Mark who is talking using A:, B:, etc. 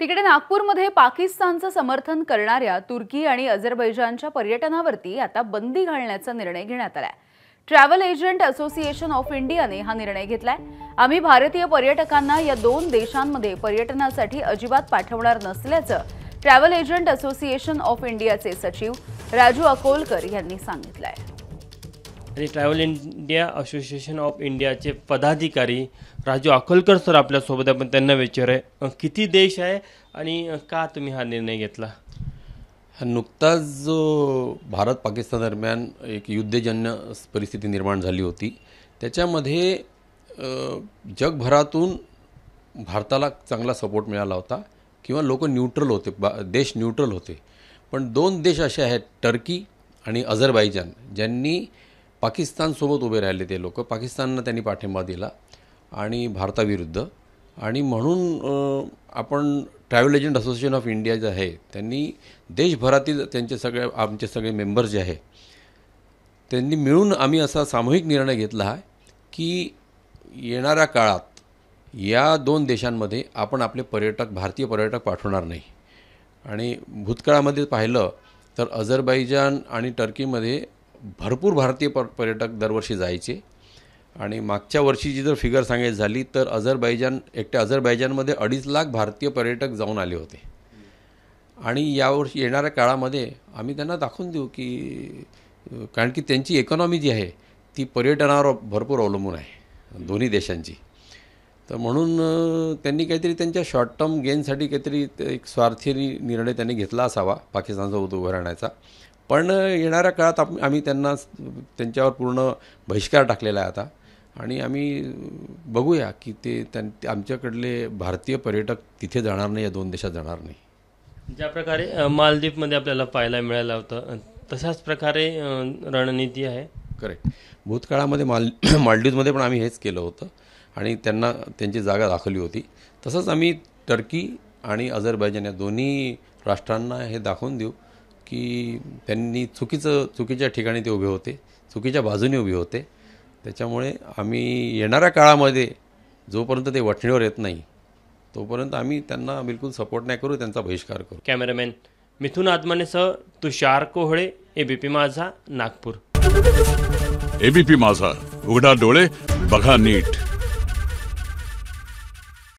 A: तिकडे नागपूरमध्ये पाकिस्तानचं समर्थन करणाऱ्या तुर्की आणि अझरबैजानच्या पर्यटनावरती आता बंदी घालण्याचा निर्णय घेण्यात आलाय। ट्रॅव्हल एजंट असोसिएशन ऑफ इंडियाने हा निर्णय घेतलाय। आम्ही भारतीय पर्यटकांना या दोन देशांमध्ये पर्यटनासाठी अजिबात पाठवणार नसल्याचं ट्रॅव्हल एजंट असोसिएशन ऑफ इंडियाचे सचिव राजू अकोलकर यांनी सांगितलंय।
B: आणि ट्रॅव्हल इंडिया असोसिएशन ऑफ इंडियाचे पदाधिकारी राजू अकोलकर सर आपल्यासोबत आपण त्यांना विचारूया किती देश आहे आणि का तुम्ही हा निर्णय घेतला।
C: नुकताच जो भारत पाकिस्तान दरम्यान एक युद्धजन्य परिस्थिती निर्माण झाली होती, त्याच्यामध्ये जगभरातून भारताला चांगला सपोर्ट मिळाला होता किंवा लोक न्यूट्रल होते, देश न्यूट्रल होते। पण दोन देश असे आहेत, टर्की आणि अझरबैजान, ज्यांनी पाकिस्तानसोबत उभे राहिले। ते लोक पाकिस्तानला त्यांनी पाठिंबा दिला आणि भारताविरुद्ध, आणि म्हणून आपण travel agent association of India जे आहे त्यांनी देशभरातील आमचे सगळे मेंबर्स जे आहे त्यांनी मिळून आम्ही असा सामूहिक निर्णय घेतला आहे की येणाऱ्या काळात या दोन देशांमध्ये आपण आपले भारतीय पर्यटक पाठवणार नाही। आणि भूतकाळामध्ये पाहिलं तर अझरबैजान आणि टर्कीमध्ये भरपूर भारतीय पर्यटक दरवर्षी जायचे, आणि मागच्या वर्षीची जर फिगर सांगायची झाली तर एकट्या अझरबैजानमध्ये 2.5 लाख भारतीय पर्यटक जाऊन आले होते। आणि यावर्षी येणाऱ्या काळामध्ये आम्ही त्यांना दाखवून देऊ की कारण की त्यांची इकॉनॉमी जी आहे ती पर्यटनावर भरपूर अवलंबून आहे दोन्ही देशांची। तर म्हणून त्यांनी काहीतरी त्यांच्या शॉर्ट टर्म गेनसाठी काहीतरी एक स्वार्थी निर्णय त्यांनी घेतला असावा पाकिस्तानसोबत उभं राहण्याचा। पण येणाऱ्या काळात आम्ही त्यांच्यावर पूर्ण बहिष्कार टाकलेला आहे आता, आणि आम्ही बघूया की आमच्याकडले भारतीय पर्यटक तिथे जाणार नाही, या दोन देशात जाणार नाही।
B: ज्या प्रकारे मालदीवमध्ये आपल्याला पाहायला मिळालं होतं तशाच प्रकारे रणनीती आहे।
C: करेक्ट, भूतकाळामध्ये मालदीवमध्ये पण आम्ही हेच केलं होतं आणि त्यांना त्यांची जागा दाखवली होती। तसंच आम्ही टर्की आणि अझरबैजान या दोन्ही राष्ट्रांना हे दाखवून देऊ की त्यांनी चुकीच्या ठिकाणी ते उभे होते, चुकीच्या बाजूने उभे होते। त्याच्यामुळे आम्ही येणाऱ्या काळामध्ये जोपर्यंत ते वठणीवर येत नाही तोपर्यंत आम्ही त्यांना बिलकुल सपोर्ट नाही करू, त्यांचा बहिष्कार करू।
B: कॅमेरामॅन मिथुन आत्मानेसह तुषार कोहळे, एबीपी माझा, नागपूर।
D: एबीपी माझा, उघडा डोळे बघा नीट।